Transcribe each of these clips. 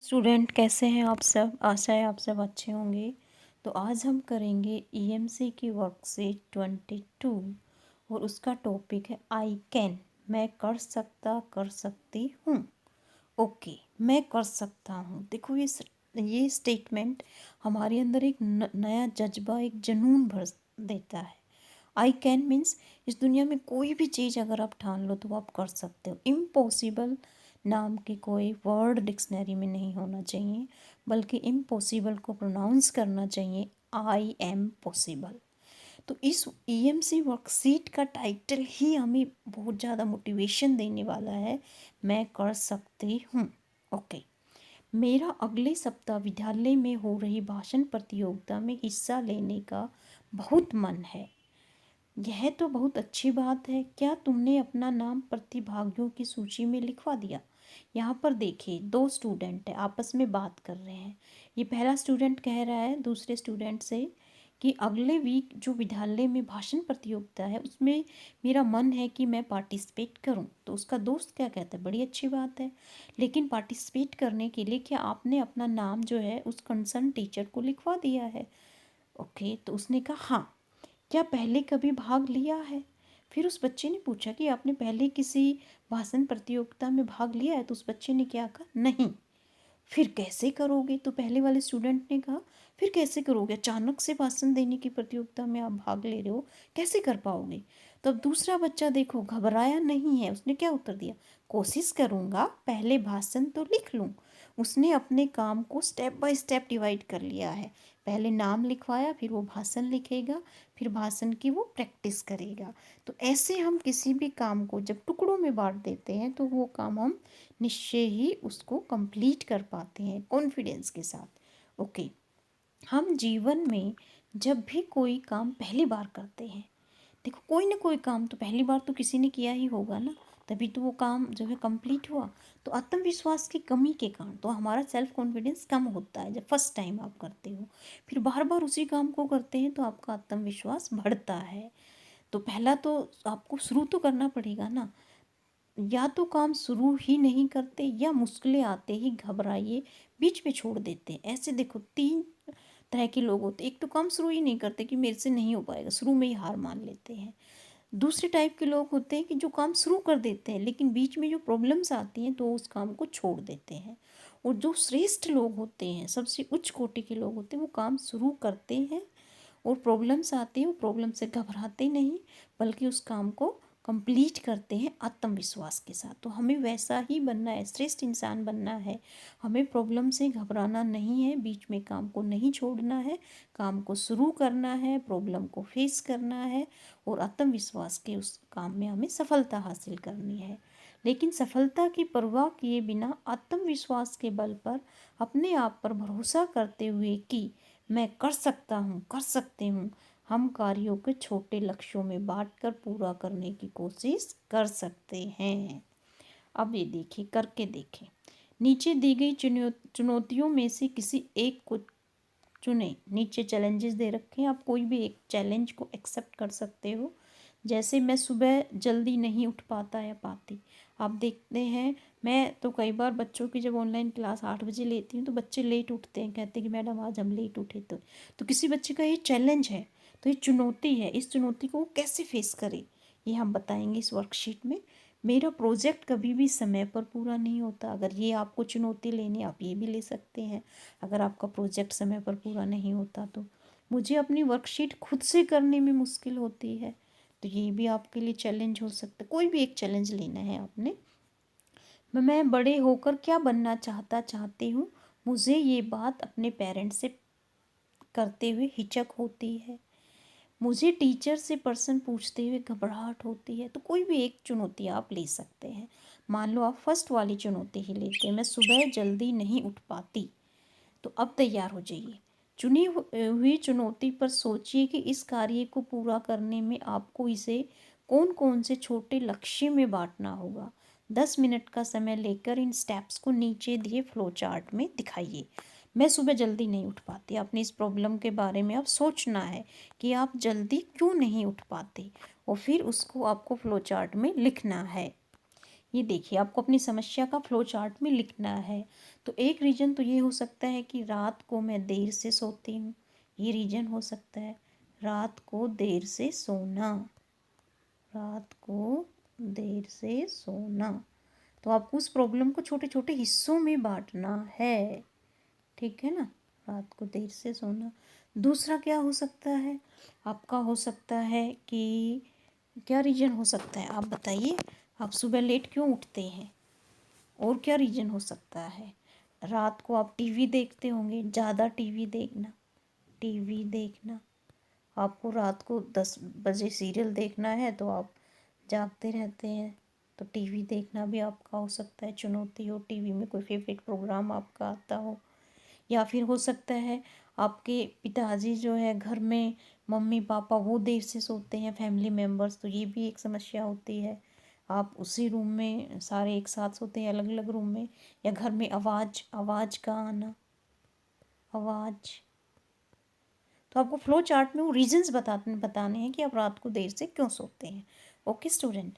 Student कैसे हैं आप सब। आशा है आप सब अच्छे होंगे। तो आज हम करेंगे ईएमसी की वर्कशीट 22 और उसका टॉपिक है आई कैन। मैं कर सकता कर सकती हूँ। ओके, मैं कर सकता हूँ। देखो ये स्टेटमेंट हमारे अंदर एक नया जज्बा, एक जुनून भर देता है। आई कैन मीन्स इस दुनिया में कोई भी चीज़ अगर आप ठान लो तो आप कर सकते हो। इम्पॉसिबल नाम के कोई वर्ड डिक्शनरी में नहीं होना चाहिए, बल्कि इम्पॉसिबल को प्रोनाउंस करना चाहिए आई एम पॉसिबल। तो इस ईएमसी वर्कशीट का टाइटल ही हमें बहुत ज़्यादा मोटिवेशन देने वाला है। मैं कर सकती हूँ। ओके, मेरा अगले सप्ताह विद्यालय में हो रही भाषण प्रतियोगिता में हिस्सा लेने का बहुत मन है। यह तो बहुत अच्छी बात है। क्या तुमने अपना नाम प्रतिभागियों की सूची में लिखवा दिया? यहाँ पर देखिए, दो स्टूडेंट है, आपस में बात कर रहे हैं। ये पहला स्टूडेंट कह रहा है दूसरे स्टूडेंट से कि अगले वीक जो विद्यालय में भाषण प्रतियोगिता है उसमें मेरा मन है कि मैं पार्टिसिपेट करूं। तो उसका दोस्त क्या कहता है, बड़ी अच्छी बात है, लेकिन पार्टिसिपेट करने के लिए क्या आपने अपना नाम जो है उस कंसर्न टीचर को लिखवा दिया है? ओके, तो उसने कहा हाँ। क्या पहले कभी भाग लिया है? फिर उस बच्चे ने पूछा कि आपने पहले किसी भाषण प्रतियोगिता में भाग लिया है? तो उस बच्चे ने क्या कहा, नहीं। फिर कैसे करोगे? तो पहले वाले स्टूडेंट ने कहा, फिर कैसे करोगे? अचानक से भाषण देने की प्रतियोगिता में आप भाग ले रहे हो, कैसे कर पाओगे? तो अब दूसरा बच्चा देखो घबराया नहीं है, उसने क्या उत्तर दिया, कोशिश करूँगा, पहले भाषण तो लिख लूँ। उसने अपने काम को स्टेप बाय स्टेप डिवाइड कर लिया है। पहले नाम लिखवाया, फिर वो भाषण लिखेगा, फिर भाषण की वो प्रैक्टिस करेगा। तो ऐसे हम किसी भी काम को जब टुकड़ों में बांट देते हैं तो वो काम हम निश्चय ही उसको कंप्लीट कर पाते हैं कॉन्फिडेंस के साथ। ओके, हम जीवन में जब भी कोई काम पहली बार करते हैं, देखो कोई ना कोई काम तो पहली बार तो किसी ने किया ही होगा ना, तभी तो वो काम जो है कंप्लीट हुआ। तो आत्मविश्वास की कमी के कारण तो हमारा सेल्फ कॉन्फिडेंस कम होता है जब फर्स्ट टाइम आप करते हो। फिर बार बार उसी काम को करते हैं तो आपका आत्मविश्वास बढ़ता है। तो पहला तो आपको शुरू तो करना पड़ेगा ना। या तो काम शुरू ही नहीं करते या मुश्किलें आते ही घबराइए बीच में छोड़ देते हैं। ऐसे देखो तीन तरह के लोग होते हैं। एक तो काम शुरू ही नहीं करते कि मेरे से नहीं हो पाएगा, शुरू में ही हार मान लेते हैं। दूसरे टाइप के लोग होते हैं कि जो काम शुरू कर देते हैं लेकिन बीच में जो प्रॉब्लम्स आती हैं तो उस काम को छोड़ देते हैं। और जो श्रेष्ठ लोग होते हैं, सबसे उच्च कोटि के लोग होते हैं, वो काम शुरू करते हैं और प्रॉब्लम्स आती हैं, वो प्रॉब्लम से घबराते नहीं बल्कि उस काम को कंप्लीट करते हैं आत्मविश्वास के साथ। तो हमें वैसा ही बनना है, श्रेष्ठ इंसान बनना है। हमें प्रॉब्लम से घबराना नहीं है, बीच में काम को नहीं छोड़ना है, काम को शुरू करना है, प्रॉब्लम को फेस करना है और आत्मविश्वास के उस काम में हमें सफलता हासिल करनी है। लेकिन सफलता की परवाह किए बिना आत्मविश्वास के बल पर अपने आप पर भरोसा करते हुए कि मैं कर सकता हूँ, कर सकती हूँ, हम कार्यों के छोटे लक्ष्यों में बांटकर पूरा करने की कोशिश कर सकते हैं। अब ये देखिए, करके देखें। नीचे दी गई चुनौतियों में से किसी एक को चुने। नीचे चैलेंजेस दे रखे हैं, आप कोई भी एक चैलेंज को एक्सेप्ट कर सकते हो। जैसे मैं सुबह जल्दी नहीं उठ पाता या पाती। आप देखते हैं, मैं तो कई बार बच्चों की जब ऑनलाइन क्लास 8 बजे लेती हूँ तो बच्चे लेट उठते हैं, कहते हैं कि मैडम आज हम लेट उठे। तो किसी बच्चे का ये चैलेंज है, तो ये चुनौती है, इस चुनौती को वो कैसे फेस करे ये हम बताएंगे इस वर्कशीट में। मेरा प्रोजेक्ट कभी भी समय पर पूरा नहीं होता। अगर ये आपको चुनौती लेनी, आप ये भी ले सकते हैं। अगर आपका प्रोजेक्ट समय पर पूरा नहीं होता तो मुझे अपनी वर्कशीट खुद से करने में मुश्किल होती है, तो ये भी आपके लिए चैलेंज हो सकता है। कोई भी एक चैलेंज लेना है आपने। मैं बड़े होकर क्या बनना चाहती हूँ, मुझे ये बात अपने पेरेंट्स से करते हुए हिचक होती है। मुझे टीचर से प्रश्न पूछते हुए घबराहट होती है। तो कोई भी एक चुनौती आप ले सकते हैं। मान लो आप फर्स्ट वाली चुनौती ही लेते हैं, मैं सुबह जल्दी नहीं उठ पाती। तो अब तैयार हो जाइए। चुनी हुई चुनौती पर सोचिए कि इस कार्य को पूरा करने में आपको इसे कौन कौन से छोटे लक्ष्य में बांटना होगा। 10 मिनट का समय लेकर इन स्टेप्स को नीचे दिए फ्लो चार्ट में दिखाइए। मैं सुबह जल्दी नहीं उठ पाती, अपनी इस प्रॉब्लम के बारे में आप सोचना है कि आप जल्दी क्यों नहीं उठ पाते और फिर उसको आपको फ्लो चार्ट में लिखना है। ये देखिए, आपको अपनी समस्या का फ्लो चार्ट में लिखना है। तो एक रीज़न तो ये हो सकता है कि रात को मैं देर से सोती हूँ, ये रीज़न हो सकता है। रात को देर से सोना, रात को देर से सोना। तो आपको उस प्रॉब्लम को छोटे छोटे हिस्सों में बांटना है, ठीक है ना। रात को देर से सोना। दूसरा क्या हो सकता है आपका? हो सकता है कि क्या रीज़न हो सकता है, आप बताइए। आप सुबह लेट क्यों उठते हैं? और क्या रीज़न हो सकता है? रात को आप टीवी देखते होंगे, ज़्यादा टीवी देखना, टीवी देखना। आपको रात को 10 बजे सीरियल देखना है तो आप जागते रहते हैं, तो टीवी देखना भी आपका हो सकता है चुनौती हो। टीवी में कोई फेवरेट प्रोग्राम आपका आता हो। या फिर हो सकता है आपके पिताजी जो है घर में, मम्मी पापा वो देर से सोते हैं, फैमिली मेम्बर्स, तो ये भी एक समस्या होती है। आप उसी रूम में सारे एक साथ सोते हैं, अलग अलग रूम में। या घर में आवाज़ आवाज़ का आना, आवाज़। तो आपको फ्लो चार्ट में वो रीजंस बताने हैं कि आप रात को देर से क्यों सोते हैं। ओके स्टूडेंट,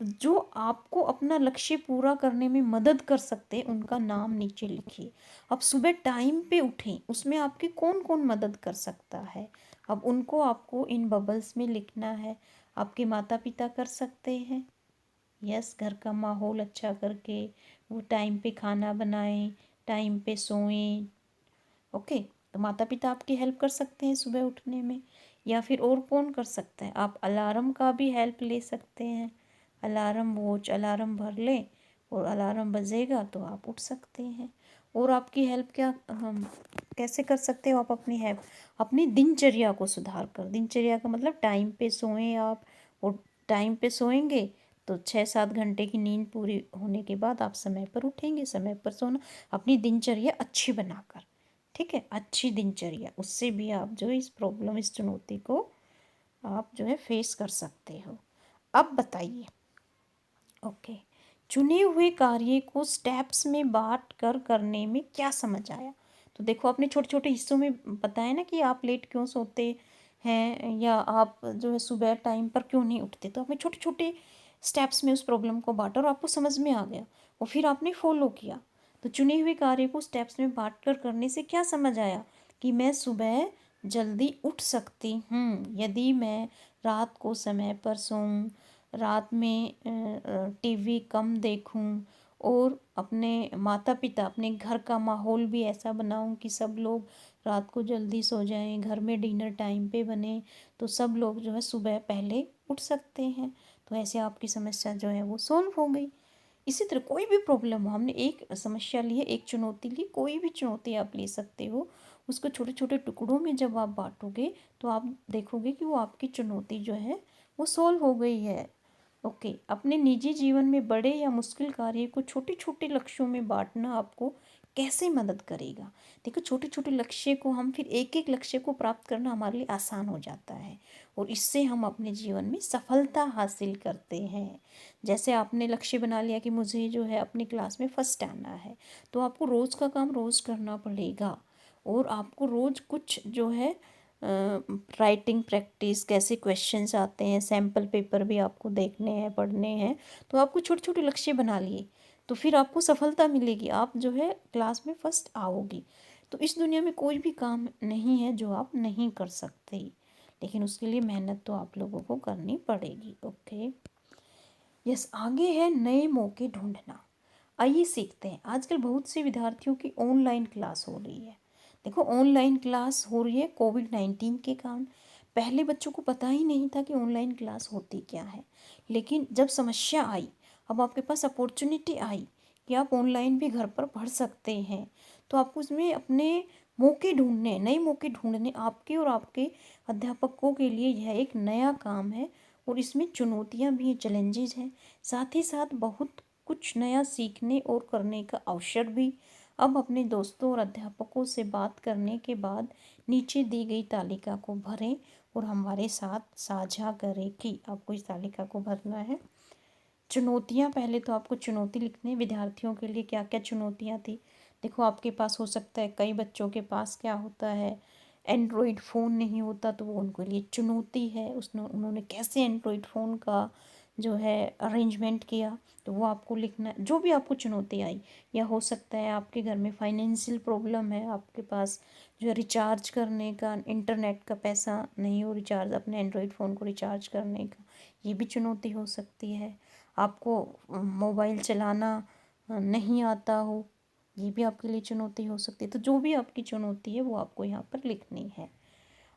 तो जो आपको अपना लक्ष्य पूरा करने में मदद कर सकते हैं उनका नाम नीचे लिखिए। अब सुबह टाइम पे उठें, उसमें आपकी कौन कौन मदद कर सकता है, अब उनको आपको इन बबल्स में लिखना है। आपके माता पिता कर सकते हैं, यस, घर का माहौल अच्छा करके, वो टाइम पे खाना बनाएं, टाइम पे सोएं। ओके, तो माता पिता आपकी हेल्प कर सकते हैं सुबह उठने में। या फिर और कौन कर सकता है? आप अलार्म का भी हेल्प ले सकते हैं। अलार्म वॉच, अलार्म भर लें और अलार्म बजेगा तो आप उठ सकते हैं। और आपकी हेल्प क्या हम कैसे कर सकते हो आप अपनी हेल्प? अपनी दिनचर्या को सुधार कर, दिनचर्या का मतलब टाइम पे सोएं आप, और टाइम पे सोएंगे तो 6-7 घंटे की नींद पूरी होने के बाद आप समय पर उठेंगे, समय पर सोना। अपनी दिनचर्या अच्छी बनाकर, ठीक है, अच्छी दिनचर्या, उससे भी आप जो है इस प्रॉब्लम, इस चुनौती को आप जो है फेस कर सकते हो। अब बताइए, ओके, चुने हुए कार्य को स्टेप्स में बांट कर करने में क्या समझ आया? तो देखो, आपने छोटे छोटे हिस्सों में बताया ना कि आप लेट क्यों सोते हैं, या आप जो है सुबह टाइम पर क्यों नहीं उठते। तो आपने छोटे छोटे स्टेप्स में उस प्रॉब्लम को बांटा और आपको समझ में आ गया, और फिर आपने फॉलो किया। तो चुने हुए कार्य को स्टेप्स में बांट कर करने से क्या समझ आया? कि मैं सुबह जल्दी उठ सकती हूँ यदि मैं रात को समय पर सोऊं, रात में टीवी कम देखूं, और अपने माता पिता, अपने घर का माहौल भी ऐसा बनाऊं कि सब लोग रात को जल्दी सो जाएं, घर में डिनर टाइम पे बने, तो सब लोग जो है सुबह पहले उठ सकते हैं। तो ऐसे आपकी समस्या जो है वो सॉल्व हो गई। इसी तरह कोई भी प्रॉब्लम हो, हमने एक समस्या ली है, एक चुनौती ली, कोई भी चुनौती आप ले सकते हो, उसको छोटे छोटे टुकड़ों में जब आप बांटोगे तो आप देखोगे कि वो आपकी चुनौती जो है वो सॉल्व हो गई है। ओके, अपने निजी जीवन में बड़े या मुश्किल कार्य को छोटे छोटे लक्ष्यों में बांटना आपको कैसे मदद करेगा? देखो, छोटे छोटे लक्ष्य को हम फिर एक एक लक्ष्य को प्राप्त करना हमारे लिए आसान हो जाता है, और इससे हम अपने जीवन में सफलता हासिल करते हैं। जैसे आपने लक्ष्य बना लिया कि मुझे जो है अपनी क्लास में फर्स्ट आना है, तो आपको रोज़ का काम रोज़ करना पड़ेगा, और आपको रोज़ कुछ जो है राइटिंग प्रैक्टिस, कैसे क्वेश्चंस आते हैं, सैम्पल पेपर भी आपको देखने हैं, पढ़ने हैं। तो आपको छोटे छोटे लक्ष्य बना लिए तो फिर आपको सफलता मिलेगी, आप जो है क्लास में फर्स्ट आओगी। तो इस दुनिया में कोई भी काम नहीं है जो आप नहीं कर सकते, लेकिन उसके लिए मेहनत तो आप लोगों को करनी पड़ेगी। ओके, यस, आगे है नए मौके ढूंढना। आइए सीखते हैं। आजकल बहुत से विद्यार्थियों की ऑनलाइन क्लास हो रही है। देखो, ऑनलाइन क्लास हो रही है कोविड-19 के कारण। पहले बच्चों को पता ही नहीं था कि ऑनलाइन क्लास होती क्या है, लेकिन जब समस्या आई, अब आपके पास अपॉर्चुनिटी आई कि आप ऑनलाइन भी घर पर पढ़ सकते हैं, तो आपको उसमें अपने मौके ढूंढने, नए मौके ढूंढने, आपके और आपके अध्यापकों के लिए यह एक नया काम है, और इसमें चुनौतियाँ भी हैं, चैलेंजेस हैं, साथ ही साथ बहुत कुछ नया सीखने और करने का अवसर भी। अब अपने दोस्तों और अध्यापकों से बात करने के बाद नीचे दी गई तालिका को भरें और हमारे साथ साझा करें कि आपको इस तालिका को भरना है। चुनौतियाँ, पहले तो आपको चुनौती लिखनी है, विद्यार्थियों के लिए क्या क्या चुनौतियाँ थी। देखो, आपके पास हो सकता है, कई बच्चों के पास क्या होता है, एंड्रॉयड फ़ोन नहीं होता, तो वो उनके लिए चुनौती है। उसने उन्होंने कैसे एंड्रॉयड फ़ोन का जो है अरेंजमेंट किया, तो वो आपको लिखना है। जो भी आपको चुनौती आई, या हो सकता है आपके घर में फाइनेंशियल प्रॉब्लम है, आपके पास जो है रिचार्ज करने का इंटरनेट का पैसा नहीं हो, रिचार्ज अपने एंड्रॉयड फ़ोन को रिचार्ज करने का, ये भी चुनौती हो सकती है। आपको मोबाइल चलाना नहीं आता हो, ये भी आपके लिए चुनौती हो सकती है। तो जो भी आपकी चुनौती है वो आपको यहाँ पर लिखनी है।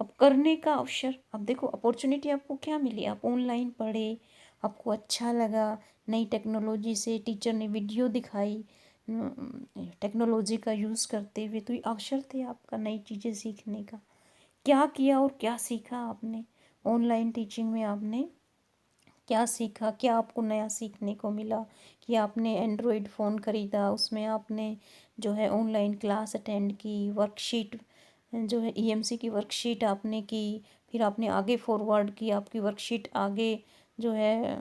अब करने का अवसर, अब देखो अपॉर्चुनिटी आपको क्या मिली, आप ऑनलाइन पढ़े, आपको अच्छा लगा, नई टेक्नोलॉजी से टीचर ने वीडियो दिखाई टेक्नोलॉजी का यूज़ करते हुए, तो ये अवसर थे आपका नई चीज़ें सीखने का। क्या किया और क्या सीखा आपने ऑनलाइन टीचिंग में, आपने क्या सीखा, क्या आपको नया सीखने को मिला कि आपने एंड्रॉयड फ़ोन ख़रीदा, उसमें आपने जो है ऑनलाइन क्लास अटेंड की, वर्कशीट जो है ईएमसी की वर्कशीट आपने की, फिर आपने आगे फॉरवर्ड की, आपकी वर्कशीट आगे जो है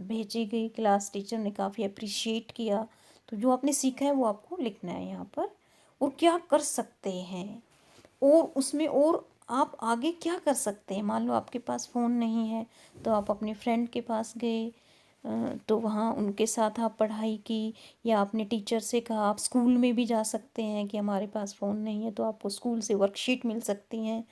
भेजी गई, क्लास टीचर ने काफ़ी अप्रिशिएट किया। तो जो आपने सीखा है वो आपको लिखना है यहाँ पर। और क्या कर सकते हैं, और उसमें और आप आगे क्या कर सकते हैं। मान लो आपके पास फ़ोन नहीं है, तो आप अपने फ्रेंड के पास गए, तो वहाँ उनके साथ आप पढ़ाई की, या आपने टीचर से कहा। आप स्कूल में भी जा सकते हैं कि हमारे पास फ़ोन नहीं है, तो आपको स्कूल से वर्कशीट मिल सकती हैं,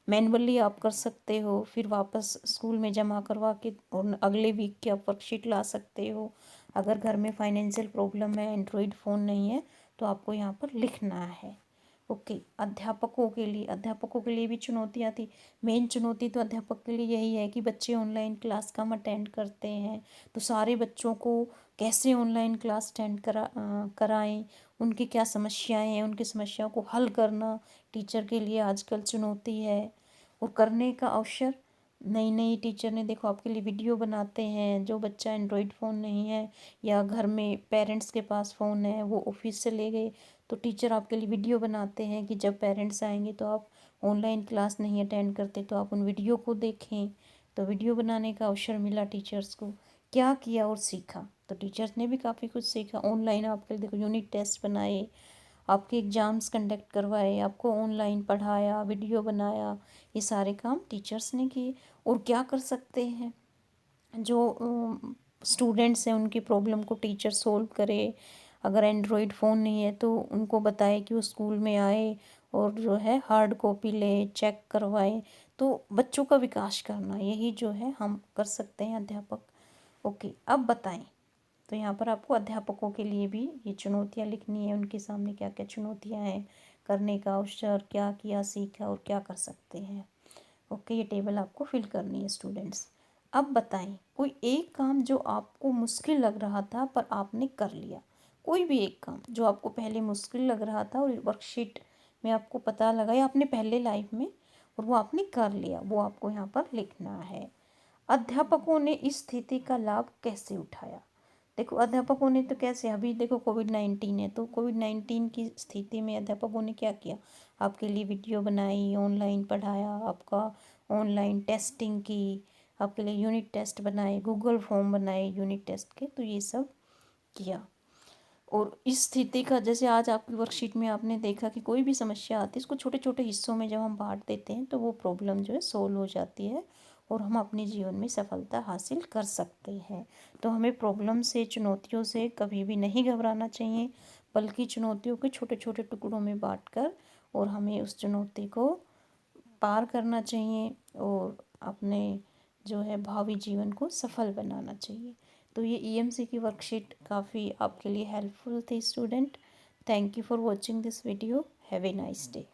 मैनुअली आप कर सकते हो, फिर वापस स्कूल में जमा करवा के और अगले वीक की आप वर्कशीट ला सकते हो। अगर घर में फाइनेंशियल प्रॉब्लम है, एंड्रॉयड फ़ोन नहीं है, तो आपको यहाँ पर लिखना है। ओके, अध्यापकों के लिए भी चुनौतियाँ थी। मेन चुनौती तो अध्यापक के लिए यही है कि बच्चे ऑनलाइन क्लास कम अटेंड करते हैं, तो सारे बच्चों को कैसे ऑनलाइन क्लास अटेंड कराएं, उनकी क्या समस्याएं हैं, उनकी समस्याओं को हल करना टीचर के लिए आजकल चुनौती है। और करने का अवसर, नई नई टीचर ने देखो आपके लिए वीडियो बनाते हैं। जो बच्चा एंड्रॉयड फ़ोन नहीं है, या घर में पेरेंट्स के पास फ़ोन है, वो ऑफिस से ले गए, तो टीचर आपके लिए वीडियो बनाते हैं कि जब पेरेंट्स आएंगे तो आप ऑनलाइन क्लास नहीं अटेंड करते, तो आप उन वीडियो को देखें। तो वीडियो बनाने का अवसर मिला टीचर्स को। क्या किया और सीखा, तो टीचर्स ने भी काफ़ी कुछ सीखा। ऑनलाइन आपके लिए देखो यूनिट टेस्ट बनाए, आपके एग्ज़ाम्स कंडक्ट करवाए, आपको ऑनलाइन पढ़ाया, वीडियो बनाया, ये सारे काम टीचर्स ने किए। और क्या कर सकते हैं, जो स्टूडेंट्स हैं उनकी प्रॉब्लम को टीचर सोल्व करे। अगर एंड्रॉयड फ़ोन नहीं है तो उनको बताए कि वो स्कूल में आए और जो है हार्ड कॉपी ले, चेक करवाए। तो बच्चों का विकास करना, यही जो है हम कर सकते हैं अध्यापक। ओके, अब बताएं। तो यहाँ पर आपको अध्यापकों के लिए भी ये चुनौतियाँ लिखनी है, उनके सामने क्या क्या चुनौतियाँ हैं, करने का अवसर, क्या किया, सीखा और क्या कर सकते हैं। ओके, ये टेबल आपको फिल करनी है स्टूडेंट्स। अब बताएं कोई एक काम जो आपको मुश्किल लग रहा था पर आपने कर लिया। कोई भी एक काम जो आपको पहले मुश्किल लग रहा था और वर्कशीट में आपको पता लगा, या आपने पहले लाइफ में, और वो आपने कर लिया, वो आपको यहाँ पर लिखना है। अध्यापकों ने इस स्थिति का लाभ कैसे उठाया। देखो अध्यापकों ने तो कैसे, अभी देखो कोविड-19 है, तो कोविड-19 की स्थिति में अध्यापकों ने क्या किया, आपके लिए वीडियो बनाई, ऑनलाइन पढ़ाया, आपका ऑनलाइन टेस्टिंग की, आपके लिए यूनिट टेस्ट बनाए, गूगल फॉर्म बनाए यूनिट टेस्ट के, तो ये सब किया। और इस स्थिति का, जैसे आज आपकी वर्कशीट में आपने देखा कि कोई भी समस्या आती है, इसको छोटे छोटे हिस्सों में जब हम बांट देते हैं तो वो प्रॉब्लम जो है सोल्व हो जाती है, और हम अपने जीवन में सफलता हासिल कर सकते हैं। तो हमें प्रॉब्लम से, चुनौतियों से कभी भी नहीं घबराना चाहिए, बल्कि चुनौतियों के छोटे छोटे टुकड़ों में बांटकर और हमें उस चुनौती को पार करना चाहिए, और अपने जो है भावी जीवन को सफल बनाना चाहिए। तो ये ईएमसी की वर्कशीट काफ़ी आपके लिए हेल्पफुल थी student. Thank you for watching this video. Have a nice day.